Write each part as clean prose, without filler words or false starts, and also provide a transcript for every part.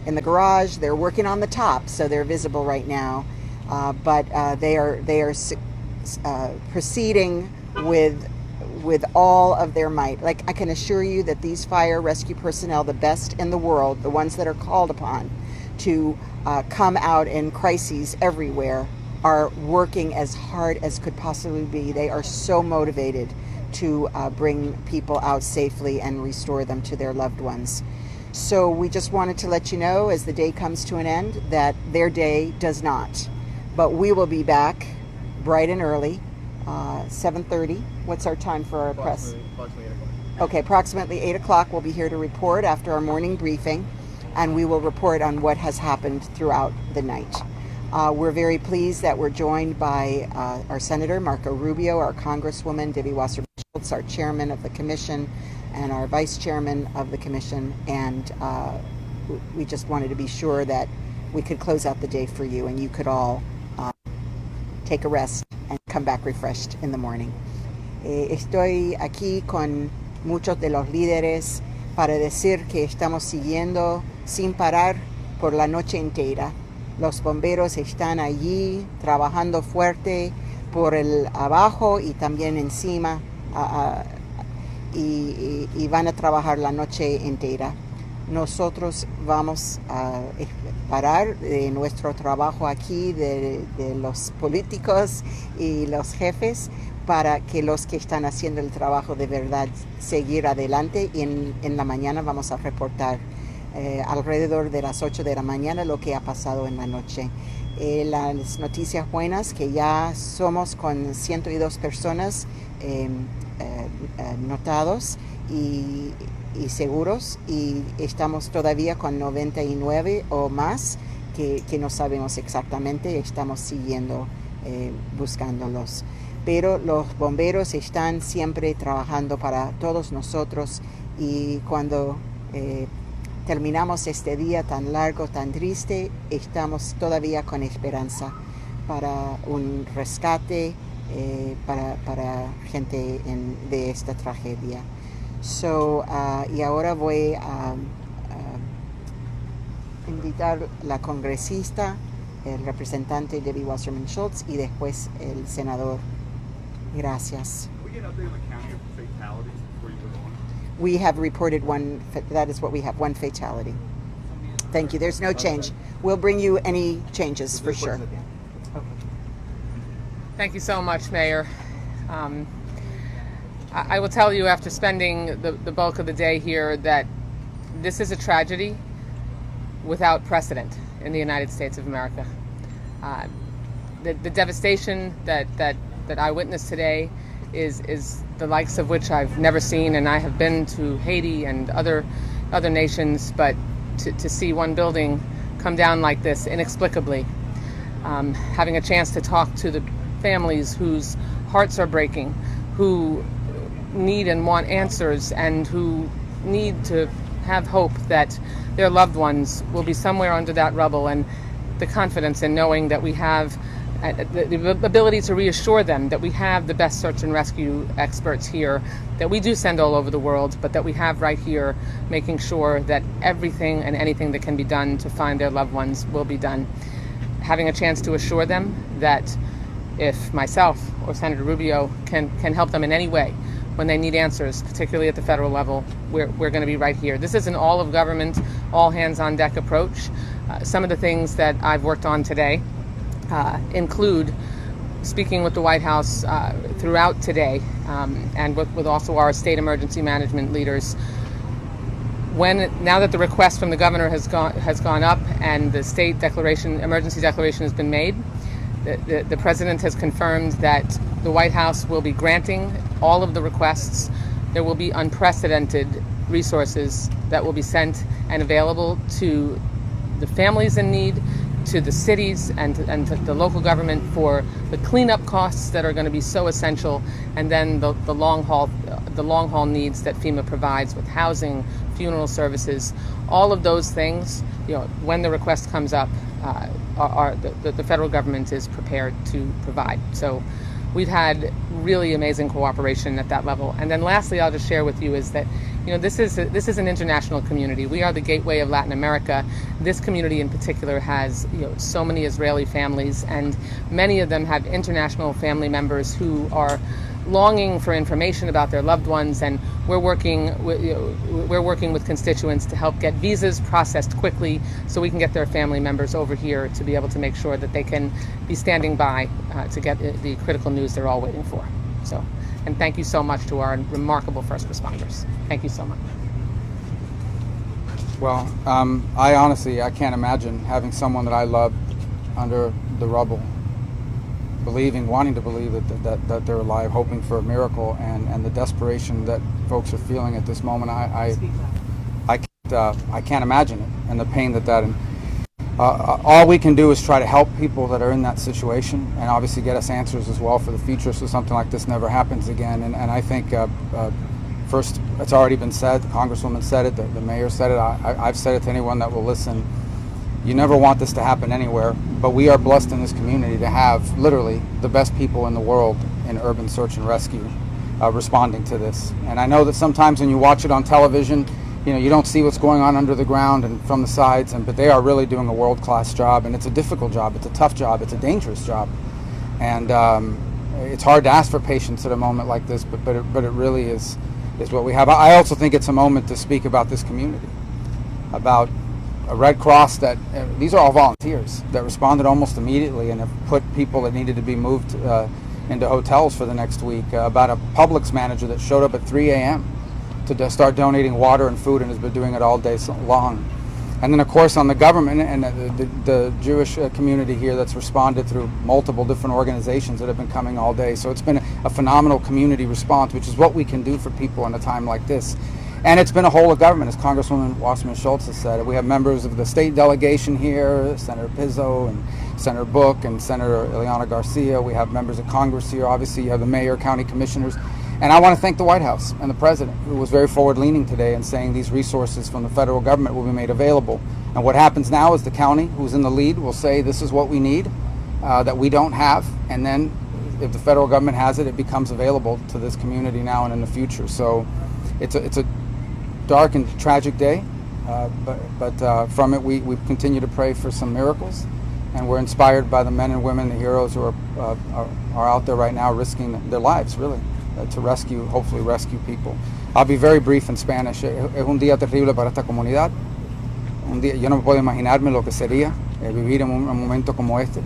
in the garage. They're working on the top, so they're visible right now. But they are proceeding with all of their might. Like, I can assure you that these fire rescue personnel, the best in the world, the ones that are called upon to come out in crises everywhere, are working as hard as could possibly be. They are so motivated to bring people out safely and restore them to their loved ones. So we just wanted to let you know, as the day comes to an end, that their day does not. But we will be back bright and early, 7:30. What's our time for our press? Approximately 8 o'clock. Okay, approximately 8 o'clock. We'll be here to report after our morning briefing, and we will report on what has happened throughout the night. We're very pleased that we're joined by our Senator, Marco Rubio, our Congresswoman, Debbie Wasserman-Schultz, our Chairman of the Commission, and our Vice Chairman of the Commission. And we just wanted to be sure that we could close out the day for you and you could all take a rest and come back refreshed in the morning. Estoy aquí con muchos de los líderes para decir que estamos siguiendo sin parar por la noche entera. Los bomberos están allí trabajando fuerte por el abajo y también encima y van a trabajar la noche entera. Nosotros vamos a parar de nuestro trabajo aquí, de los políticos y los jefes, para que los que están haciendo el trabajo de verdad seguir adelante, y en la mañana vamos a reportar alrededor de las 8 de la mañana lo que ha pasado en la noche. Las noticias buenas, que ya somos con 102 personas notados y seguros, y estamos todavía con 99 o más que no sabemos exactamente, estamos siguiendo buscándolos. Pero los bomberos están siempre trabajando para todos nosotros, y cuando terminamos este día tan largo, tan triste, estamos todavía con esperanza para un rescate para gente de esta tragedia. Y ahora voy a invitar a la congresista, el representante Debbie Wasserman-Schultz, y después el senador. Gracias. We have reported one. That is what we have, one fatality. Thank you. There's no change. We'll bring you any changes for sure. Thank you so much, Mayor. I will tell you, after spending the bulk of the day here, that this is a tragedy without precedent in the United States of America. The devastation that I witnessed today is the likes of which I've never seen, and I have been to Haiti and other nations, but to see one building come down like this inexplicably, having a chance to talk to the families whose hearts are breaking, who need and want answers, and who need to have hope that their loved ones will be somewhere under that rubble, and the confidence in knowing that we have the ability to reassure them that we have the best search and rescue experts here, that we do send all over the world, but that we have right here, making sure that everything and anything that can be done to find their loved ones will be done. Having a chance to assure them that if myself or Senator Rubio can help them in any way when they need answers, particularly at the federal level, we're going to be right here. This is an all-of-government, all-hands-on-deck approach. Some of the things that I've worked on today include speaking with the White House throughout today, and with also our state emergency management leaders. Now that the request from the governor has gone up and the state emergency declaration has been made, the president has confirmed that the White House will be granting all of the requests. There will be unprecedented resources that will be sent and available to the families in need, to the cities and to the local government for the cleanup costs that are going to be so essential, and then the long haul needs that FEMA provides with housing, funeral services, all of those things. When the request comes up, the federal government is prepared to provide. So we've had really amazing cooperation at that level. And then lastly, I'll just share with you is that, this is an international community. We are the gateway of Latin America. This community in particular has so many Israeli families, and many of them have international family members who are longing for information about their loved ones, and we're working with constituents to help get visas processed quickly so we can get their family members over here to be able to make sure that they can be standing by to get the critical news they're all waiting for. So, and thank you so much to our remarkable first responders. Thank you so much. Well, I can't imagine having someone that I love under the rubble, wanting to believe that they're alive, hoping for a miracle, and the desperation that folks are feeling at this moment. I can't imagine it, and the pain that all we can do is try to help people that are in that situation, and obviously get us answers as well for the future, so something like this never happens again. And I think first, it's already been said. The Congresswoman said it. The mayor said it. I've said it to anyone that will listen. You never want this to happen anywhere, but we are blessed in this community to have literally the best people in the world in urban search and rescue responding to this. And I know that sometimes when you watch it on television, you don't see what's going on under the ground and from the sides, but they are really doing a world-class job, and it's a difficult job, it's a tough job, it's a dangerous job. And it's hard to ask for patience at a moment like this, but it really is what we have. I also think it's a moment to speak about this community, about a Red Cross these are all volunteers that responded almost immediately and have put people that needed to be moved into hotels for the next week, about a Publix manager that showed up at 3 a.m. to start donating water and food and has been doing it all day long. And then of course on the government and the Jewish community here that's responded through multiple different organizations that have been coming all day. So it's been a phenomenal community response, which is what we can do for people in a time like this. And it's been a whole of government, as Congresswoman Wasserman-Schultz has said. We have members of the state delegation here, Senator Pizzo and Senator Book and Senator Ileana Garcia. We have members of Congress here. Obviously you have the mayor, county commissioners. And I want to thank the White House and the President, who was very forward-leaning today in saying these resources from the federal government will be made available. And what happens now is the county, who's in the lead, will say this is what we need, that we don't have. And then if the federal government has it, it becomes available to this community now and in the future. So it's a dark and tragic day, but from it we continue to pray for some miracles. And we're inspired by the men and women, the heroes who are out there right now risking their lives, really. To hopefully rescue people. I'll be very brief in Spanish. Es un día terrible para esta comunidad. Yo no puedo imaginarme lo que sería vivir en un momento como este,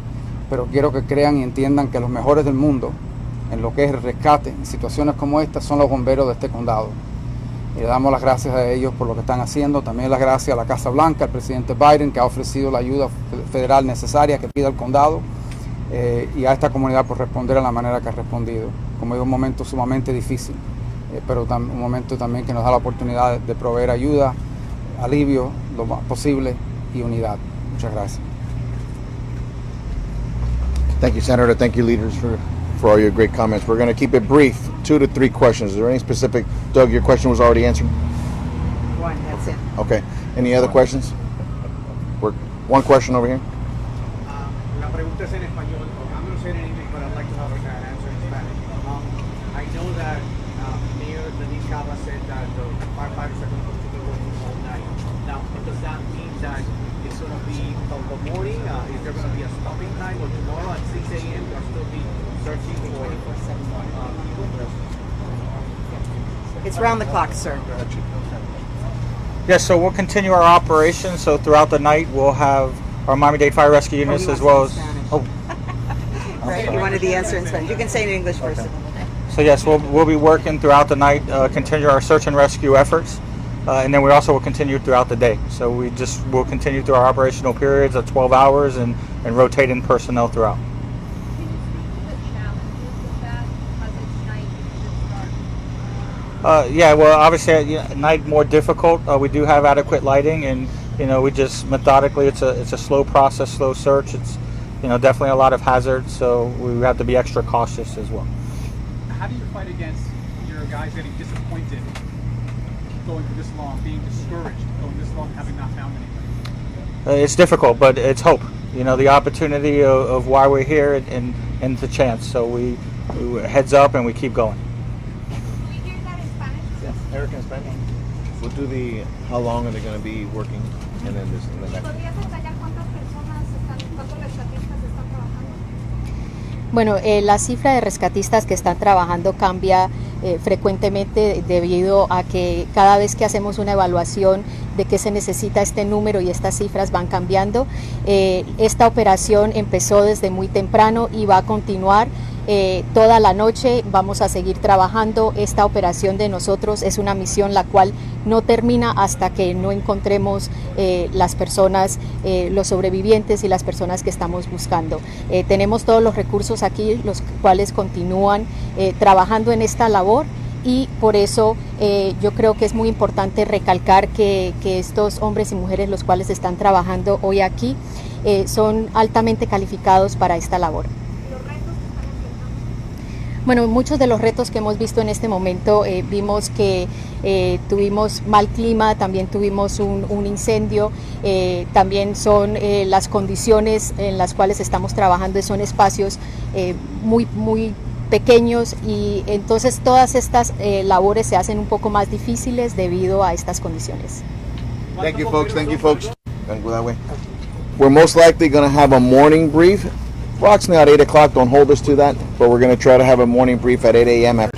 pero quiero que crean y entiendan que los mejores del mundo en lo que es el rescate en situaciones como esta son los bomberos de este condado. Y le damos las gracias a ellos por lo que están haciendo. También las gracias a la Casa Blanca, al presidente Biden, que ha ofrecido la ayuda federal necesaria que pida el condado, y a esta comunidad por responder de la manera que ha respondido. Como digo, un momento sumamente difícil, pero un momento también que nos da la oportunidad de proveer ayuda, alivio, lo más posible, y unidad. Muchas gracias. Thank you, Senator. Thank you, leaders, for all your great comments. We're going to keep it brief, 2 to 3 questions. Is there any specific? Doug, your question was already answered? One, that's it. Okay. Any other questions? One question over here. La pregunta es en español. I'm going to say it in English, but I'd like to have an answer in Spanish. I know that Mayor Denise Cava said that the firefighters are going to continue working all night. Now, does that mean that it's going to be the morning? Is there going to be a stopping time, or tomorrow at 6 a.m. they'll still be searching for people? It's round the clock, sir. Yes, so we'll continue our operation. So throughout the night, we'll have our Miami-Dade Fire Rescue units as well as. Right, you wanted the answer in Spanish. You can say it in English first. Okay. So yes, we'll be working throughout the night, continue our search and rescue efforts, and then we also will continue throughout the day. So we'll continue through our operational periods of 12 hours and rotating personnel throughout. Yeah, well, obviously at night more difficult. We do have adequate lighting, and we just methodically. It's a slow process, slow search. It's definitely a lot of hazards, so we have to be extra cautious as well. How do you fight against your guys getting disappointed, going for this long, being discouraged, going this long, having not found anything? It's difficult, but it's hope. The opportunity of why we're here and the chance. So heads up and we keep going. Eric in Spanish. We'll do the how long are they going to be working, and then this and then that. Bueno, la cifra de rescatistas que están trabajando cambia frecuentemente debido a que cada vez que hacemos una evaluación de qué se necesita, este número y estas cifras van cambiando. Esta operación empezó desde muy temprano y va a continuar toda la noche. Vamos a seguir trabajando. Esta operación de nosotros es una misión la cual no termina hasta que no encontremos las personas, los sobrevivientes y las personas que estamos buscando. Tenemos todos los recursos aquí, los cuales continúan trabajando en esta labor, y por eso yo creo que es muy importante recalcar que estos hombres y mujeres los cuales están trabajando hoy aquí son altamente calificados para esta labor. Bueno, muchos de los retos que hemos visto en este momento, vimos que tuvimos mal clima, también tuvimos un incendio, también son las condiciones en las cuales estamos trabajando, son espacios muy pequeños, y entonces todas estas labores se hacen un poco más difíciles debido a estas condiciones. Thank you, folks. Thank you, folks. Go that way. We're most likely going to have a morning brief. Approximately at 8 o'clock. Don't hold us to that, but we're going to try to have a morning brief at 8 a.m. after